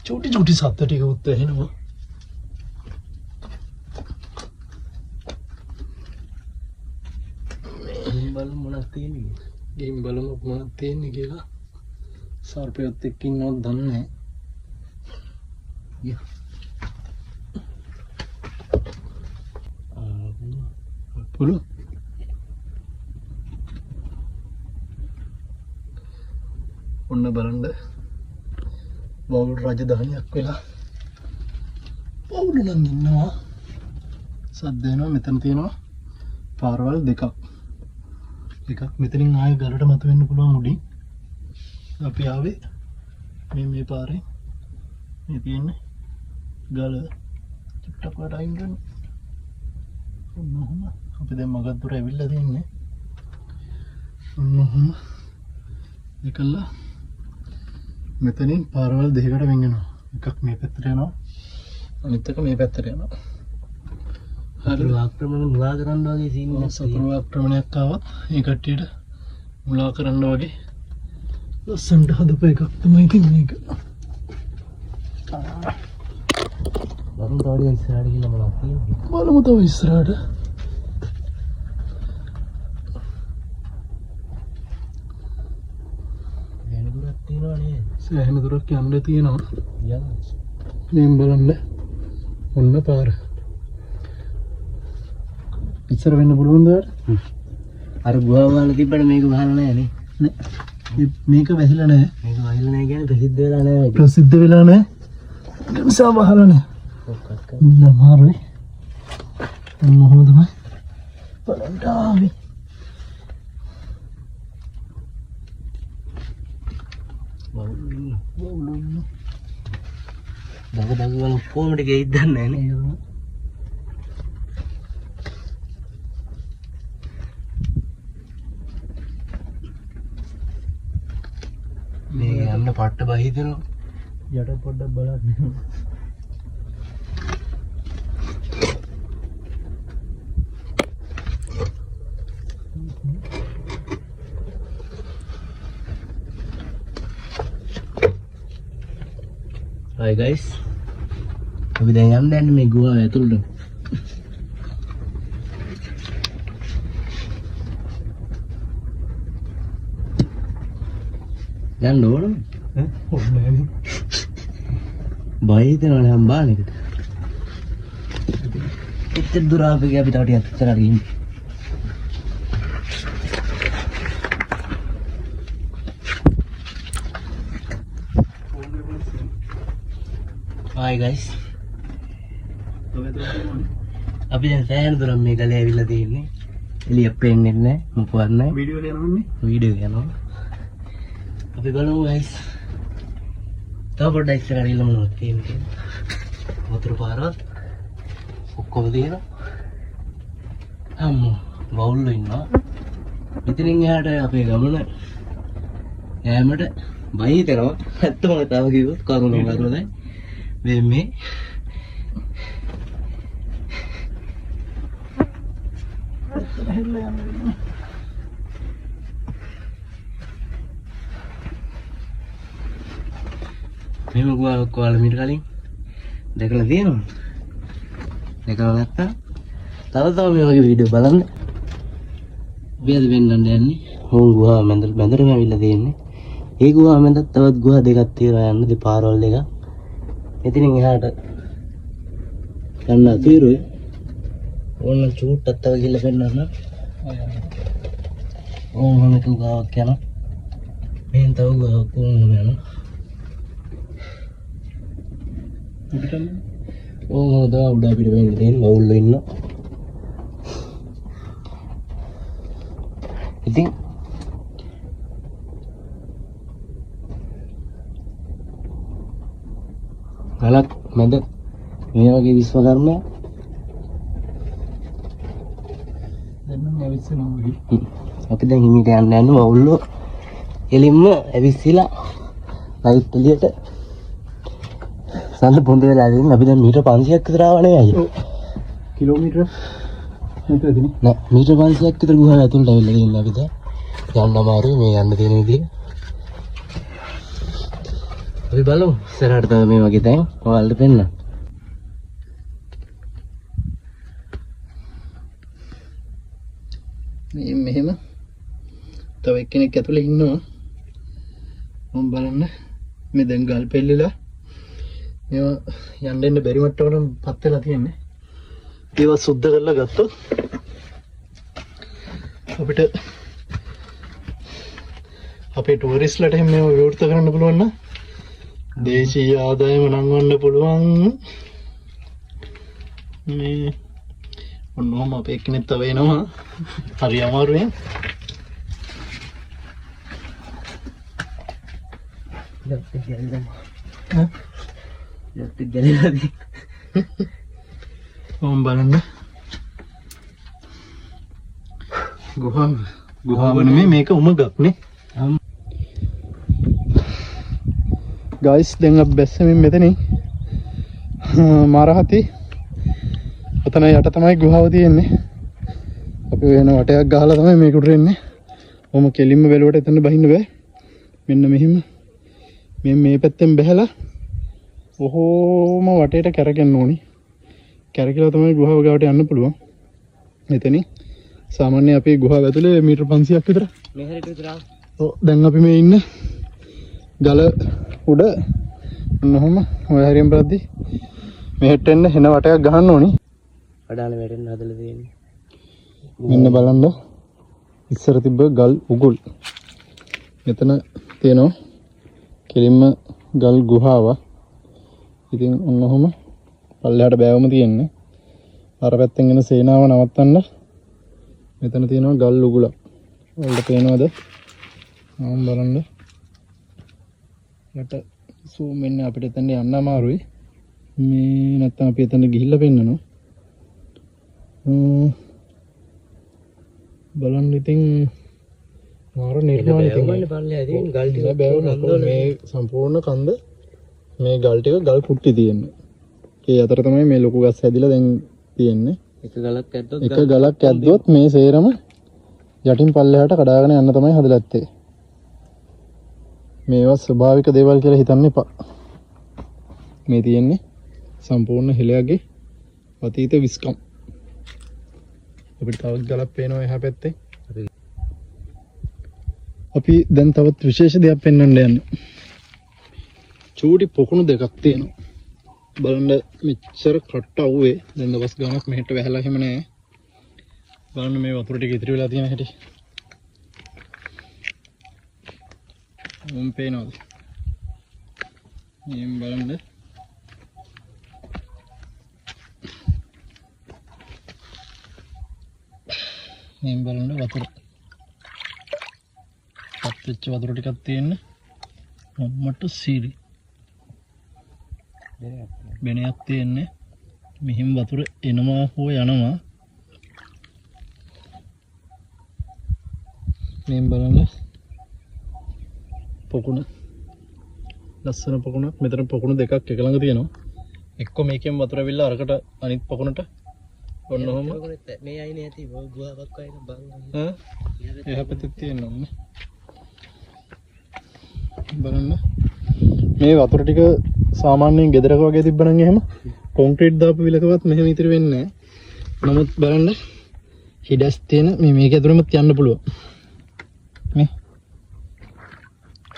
චූටි චූටි සත්ත්ව ටික උත් එනවා. බලමු මොනවද තියෙන්නේ. ගිහින් බලමු මොනවද තියෙන්නේ කියලා. සර්පයොත් එක්ක ඉන්නවද දන්නේ නැහැ. යා. පුළු. ඔන්න බලන්න. වවුල් රජධානියක් වෙලා. වවුල් නම් ඉන්නවා. සද්ද එනවා මෙතන තියෙනවා. පාරවල් දෙකක්. එකක් මෙතනින් ආයෙ ගලට මතුවෙන්න පුළුවන් උඩින්. අපි ආවේ මේ පාරේ. මේ තියෙන්නේ ගල චුට්ටක් වට අයින් කරන්න. ඔන්නෝම අපි දැන් මගක් දුර ඇවිල්ලා තින්නේ. ඔන්නෝම ඒකලා මෙතනින් පාරවල් දෙකකට වෙන් වෙනවා. එකක් මේ පැත්තට යනවා. අනිත් එක මේ පැත්තට යනවා. හරි ආක්‍රමණ මුලා කරන්න වගේ සීන් එකක්. සතුරු ආක්‍රමණයක් ආවත් ඒ කට්ටියට මුලා කරන්න වගේ ලස්සනට හදපු එකක් තමයි ඉතින් මේක. බලමු තව ඉස්සරහට ගිහලා මොනවද තියෙන්නේ. බලමු තව ඉස්සරහට. වෙන දුරක් තියෙනවා නේද? සෑහෙන දුරක් යන්න තියෙනවා. යන්න. මේ බලන්න. ඔන්න පාර. ඉස්සර වෙන්න පුළුවන්ද? අර ගුහාව වල තිබ්බට මේක වහලා නැහැ නේ. නෑ. මේක වැහිලා නැහැ. මේක වහලා නැහැ කියන්නේ ප්‍රසිද්ධ වෙලා නැහැ. ප්‍රසිද්ධ වෙලා නැහැ. ඒ නිසා වහලා නැහැ. අමාරුයි. මොහොම තමයි. බලන්න ආවේ. වවුල් දඟ වල කොහොමද ගෙයිද දන්නේ නැහැ නේ. මේ යන්න පට්ට බහිදෙනවා. යට පොඩ්ඩක් බලන්න. Hi guys. අපි දැන් යන්නේ මේ ගුහාව ඇතුළට. යන්න ඕන. ඕනේ නේ. බයිදනවනේ හම්බානෙකට. එච්චර දුර අපි තව ටිකක් ඉස්සරහට ගිහින්. Hi guys. අපි දැන් සෑහෙන දුරක් මේ ගලේ ඇවිල්ලා තියෙන්නේ. එළිය පේන්නේ නැහැ. මොකවත් නැහැ. වීඩියෝ කරනවන්නේ. වීඩියෝ කරනවා. අපි බලමු guys. තව පොඩ්ඩක් ඉස්සරහට ගිහලා මොනවද තියෙන්නේ කියලා. වතුර පාරවල් ඔක්කොම තියෙනවා. අම්මෝ වවුල්ලෝ ඉන්නවා. ඉතින් එහාට අපේ ගමන යෑමට බයි දෙනවා. ඇත්තම කතාව කිව්වොත් කරුණු නගරවලයි. මේ මෙහෙම ගුවාවක් ඔයාලා මීට කලින් දැකලා තියෙනවද? දැකලා නැත්නම් තව මේ වගේ වීඩියෝ බලන්න. අපි අද වෙන්නන්න යන්නේ හොන් ගුහාව මැදටම ඇවිල්ලා තියෙන්නේ. ඒ ගුහාව මැදත් තවත් ගුහා දෙකක් තියෙනවා යන්න දෙපාරවල් දෙකක්. එතනින් එහාට යන්න අතුරුයි. ඕන චූට්ටක් තව ගිහලා පෙන්නන්න. ඕන එක ගාවක් යනවා. මෙහෙන් තව ගාවක් ඕන යනවා. ඕන දා උඩ අපිට වෙන්න දෙන්න වවුල්ලෝ ඉන්නවා. ඉතින් ගලක් මැද මේ වගේ විශ්වකර්මයක් දැන් නම් ඇවිස්සෙනවා වගේ. අපි දැන් හිමීට යන්න වවුල්ලෝ එලින්ම ඇවිස්සලා ලයිට් එළියට සල්ල පොඳ වෙලා ඉතින් අපි දැන් මීටර් 500ක් විතර ආවනේ අයියා. කිලෝමීටර මෙතනදී නෑ මීටර් 500ක් විතර ගුහාව ඇතුළට ඇවිල්ලා ඉන්නේ අපි දැන්. යන්න අමාරුයි මේ යන්න තියෙන විදිහ. අපි බලමු ඉස්සරහට තව මේ වගේ තැන් ඔයාලට පෙන්නන්න. මේ මෙහෙම තව එක්කෙනෙක් ඇතුලේ ඉන්නවා. මම බලන්න මේ දැන් ගල් පෙල්ලලා මේවා යන්න එන්න බැරි මට්ටමකට පත් වෙලා තියෙන්නේ. ඒවා සුද්ධ කරලා ගත්තොත් අපිට අපේ ටූරිස්ට්ලට එහෙම මේවා විවෘත කරන්න පුළුවන් නම් දේශීය ආදායම නංවන්න පුළුවන්. මේ ඔන්නෝම අපේ එක්කෙනෙක් තව එනවා. හරි අමාරුවෙන්. ඕම් බලන්න ගුහාව නෙමෙයි මේක උමගක් නේ. ගයිස් දැන් අපි බැස්සමින් මෙතනින් මාරහති ඔතන යට තමයි ගුහාව තියෙන්නේ. අපි වෙන වටයක් ගහලා තමයි මේකට එන්නේ. ඔහොම කෙලින්ම බැලුවට එතන බහින්න බෑ. මෙන්න මෙහිම මේ පැත්තෙන් බැහැලා ඔහොම වටේට කැරකෙන්න ඕනි. කැරකිලා තමයි ගුහාව ගාවට යන්න පුළුවන්. එතනින් සාමාන්‍ය අපි ගුහාව ඇතුලේ මීටර් 500ක් විතර. මෙහෙරට විතර. ඔව් දැන් අපි මේ ඉන්නේ ගල උඩ. ඔන්නෝම ඔය හරියම් බලද්දි මෙහෙට එන්න හෙන වටයක් ගහන්න ඕනි. අඩාල වැටෙන්න හදලා තියෙන්නේ. මෙන්න බලන්න ඉස්සර තිබ්බ ගල් උගුල්. මෙතන තියෙනවා කෙලින්ම ගල් ගුහාව. ඉතින් ඔන්නෝම පල්ලෙහාට බෑවම තියෙන්නේ. අර පැත්තෙන් එන සේනාව නවත්තන්න මෙතන තියෙනවා ගල් උගුල. වලට පේනවද? මම බලන්න. යට සූම් වෙන්න අපිට එතන යන්න අමාරුයි. මේ නැත්තම් අපි එතන ගිහිල්ලා පෙන්නනවා. බලන්න ඉතින් මාර නිර්මාණ තියෙන්නේ පල්ලෙහා තියෙන ගල් ටික මේ සම්පූර්ණ කන්ද මේ ගල් ටික ගල් කුට්ටි තියෙන්නේ. ඒ අතර තමයි මේ ලොකු ගස් හැදිලා දැන් තියෙන්නේ. එක ගලක් ඇද්දොත් එක ගලක් ඇද්දොත් මේ සේරම යටින් පල්ලෙහාට කඩාගෙන යන්න තමයි හදලා ඇත්තේ. මේවා ස්වභාවික දේවල් කියලා හිතන්න එපා. මේ තියෙන්නේ සම්පූර්ණ හෙළයගේ අතීත විස්කම්. අපිට තවත් ගලක් පේනවා එහා පැත්තේ. අපි දැන් තවත් විශේෂ දෙයක් පෙන්වන්න යන්නේ. චූටි පොකුණු දෙකක් තියෙනවා. බලන්න මෙච්චර කට අවුවේ දැන් දවස් ගානක් මෙහෙට වැහලා එහෙම නැහැ. බලන්න මේ වතුර ටික ඉතිරි වෙලා තියෙන හැටි. මොම් පේනවද? මේ බලන්න. මේ බලන්න වතුර. පත්වෙච්ච වතුර ටිකක් තියෙන්නේ. මොම්මට සීරි. බෙනයක් තියෙන්නේ. මෙහිම වතුර එනවා හෝ යනවා. මේ බලන්න. පොකුණ. ලස්සන පොකුණක්. මෙතන පොකුණු දෙකක් එක ළඟ තියෙනවා. එක්ක මේකෙන් වතුර ඇවිල්ලා අරකට අනිත් පොකුණට ඔන්න ඔහොම මේ අයිනේ ඇති ගුහාවක් වයින් බං. එහා පැත්තේ තියෙනවා. බලන්න. මේ වතුර ටික සාමාන්‍යයෙන් ගෙදරක වගේ තිබ්බනම් එහෙම කොන්ක්‍රීට් දාපු විලකවත් මෙහෙම ඉතිරි වෙන්නේ නැහැ. නමුත් බලන්න හිඩස් තියෙන මේක ඇතුළෙමත් යන්න පුළුවන්.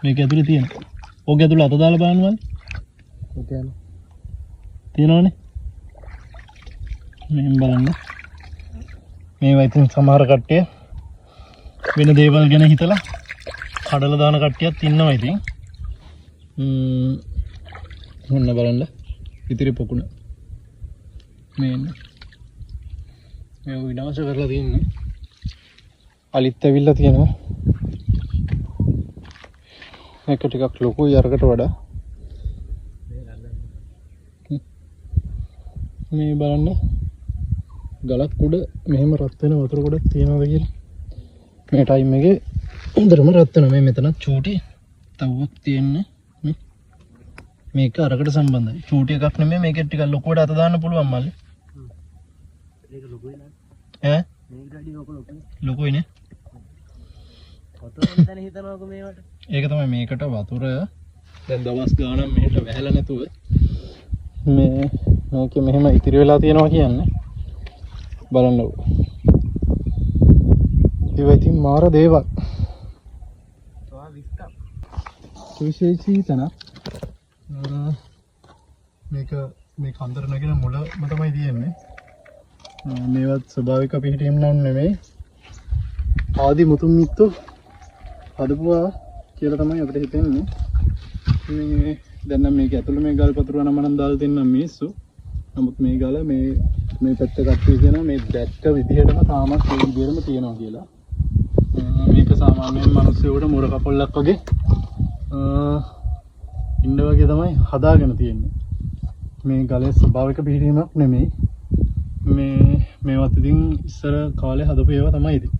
මේක ඇතුලේ තියෙන. ඕක ඇතුලේ අත දාලා බලන්නවද? ඔක යන. තියෙනවනේ. මෙහෙම බලන්න. මේවා ඉතින් සමහර කට්ටිය වෙන දේවල් ගැන හිතලා කඩලා දාන කට්ටියත් ඉන්නවා ඉතින්. ඔන්න බලන්න. ඉතිරි පොකුණ. මේන්න. මේ විනාශ කරලා තියෙන්නේ. අලිත් ඇවිල්ලා තියෙනවා. මේක ටිකක් ලොකුයි අරකට වඩා. මේ බලන්න ගලක් උඩ මෙහෙම රත් වෙන වතුර ගොඩක් තියෙනවද කියලා. මේ ටයිම් එකේ හොඳටම රත් වෙනවා. මේ මෙතන චූටි තව්වක් තියෙන්නේ. මේක අරකට සම්බන්ධයි. චූටි එකක් නෙමෙයි මේක ටිකක් ලොකුවට අත දාන්න පුළුවන් මල්ලි. ඒක ලොකුයි නේද? ඈ? මේක වැඩි ලොකුයි. ලොකුයිනේ. වතුර වෙන තැන හිතනවාක මේවට. ඒක තමයි මේකට වතුර දැන් දවස් ගාණක් මෙහෙට වැහැලා නැතුව මේ මේකේ මෙහෙම ඉතිරි වෙලා තියෙනවා කියන්නේ බලන්නකො. ඒවා ඉතින් මාර දේවල්. විශේෂී තැනක්. මේක මේ කන්දර නැගෙන මුලම තමයි තියෙන්නේ. මේවත් ස්වභාවික පිහිටීම් නම් නෙමෙයි. ආදි මුතුන් මිත්තෝ හදපුවා කියලා තමයි අපිට හිතෙන්නේ. මේ දැන් නම් මේක ඇතුළේ මේ ගල් පතුරු නම නම් දාලා දෙන්නම් මිනිස්සු. නමුත් මේ ගල මේ පැත්ත කට්ටිය කියනවා මේ දැක්ක විදිහටම තාමත් ඒ විදිහටම තියෙනවා කියලා. මේක සාමාන්‍යයෙන් මිනිස්සුන්ට මුර කපොල්ලක් වගේ ඉන්න වගේ තමයි හදාගෙන තියෙන්නේ. මේ ගලේ ස්වභාවික පිහිටීමක් නෙමෙයි. මේවත් ඉතින් ඉස්සර කාලේ හදපු ඒවා තමයි ඉතින්.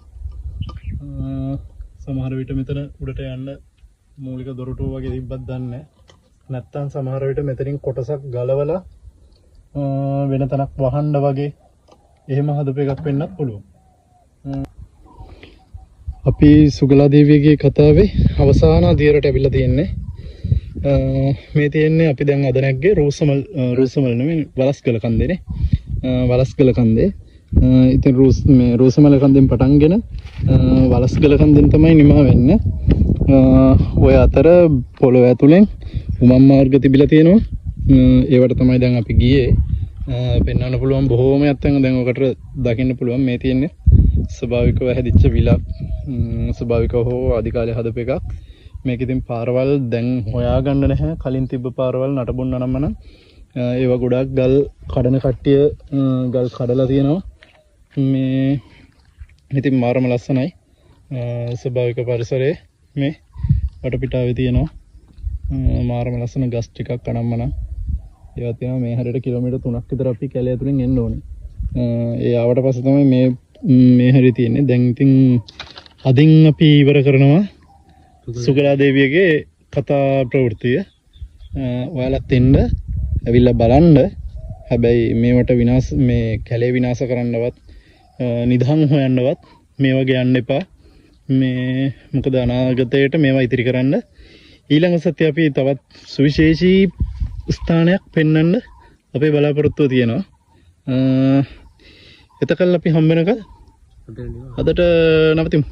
සමහර විට මෙතන උඩට යන්න මූලික දොරටුව වගේ තිබ්බත් දන්නේ නැහැ. නැත්තම් සමහර විට මෙතනින් කොටසක් ගලවලා වෙන තැනක් වහන්න වගේ එහෙම හදපු එකක් වෙන්නත් පුළුවන්. අපි සුගලා දේවියගේ කතාවේ අවසාන අදියරට ඇවිල්ලා තියෙන්නේ. මේ තියෙන්නේ අපි දැන් අද නැග්ගේ රූසමල් නෙමෙයි වලස්ගල කන්දේනේ. වලස්ගල කන්දේ. ඉතින් රූසමල් කන්දෙන් පටන්ගෙන වලස්ගල කන්දෙන් තමයි නිමා වෙන්නේ. ඔය අතර පොළොව ඇතුලෙන් උමම් මාර්ග තිබිලා තියෙනවා. ඒවට තමයි දැන් අපි ගියේ. පෙන්වන්න පුළුවන් බොහෝමයක් දැන් ඔකට දකින්න පුළුවන්. මේ තියෙන්නේ ස්වභාවිකව හැදිච්ච විලක්. ස්වභාවිකව හෝ ආදි කාලේ හදපු එකක්. මේක ඉතින් පාරවල් දැන් හොයාගන්න නැහැ. කලින් තිබ්බ පාරවල් නටබුන්න නම් ඒවා ගොඩාක් ගල් කඩන කට්ටිය ගල් කඩලා තියෙනවා. මේ ඉතින් මාරම ලස්සනයි. ස්වභාවික පරිසරයේ මේ වටපිටාවේ තියෙනවා. මාරම ලස්සන ගස් ටිකක් අනම්මන. ඒවත් තියෙනවා මේ හරියට කිලෝමීටර් 3ක් විතර අපි කැලේ ඇතුලෙන් එන්න ඕනේ. ඒ ආවට පස්සේ තමයි මේ හරිය තියෙන්නේ. දැන් ඉතින් අදින් අපි ඉවර කරනවා සුගලා දේවියගේ කතා ප්‍රවෘත්තිය. ඔයාලත් එන්න ඇවිල්ලා බලන්න. හැබැයි මේවට මේ කැලේ විනාශ කරන්නවත් නිදහම් හොයන්නවත් මේ වගේ යන්න එපා. මොකද අනාගතයට මේවා ඉතිරි කරන්න ඊළඟ සතිය අපි තවත් සුවිශේෂී ස්ථානයක් පෙන්වන්න අපේ බලාපොරොත්තුව තියෙනවා. එතකල් අපි හම්බ වෙනකල් අදට නවතිමු.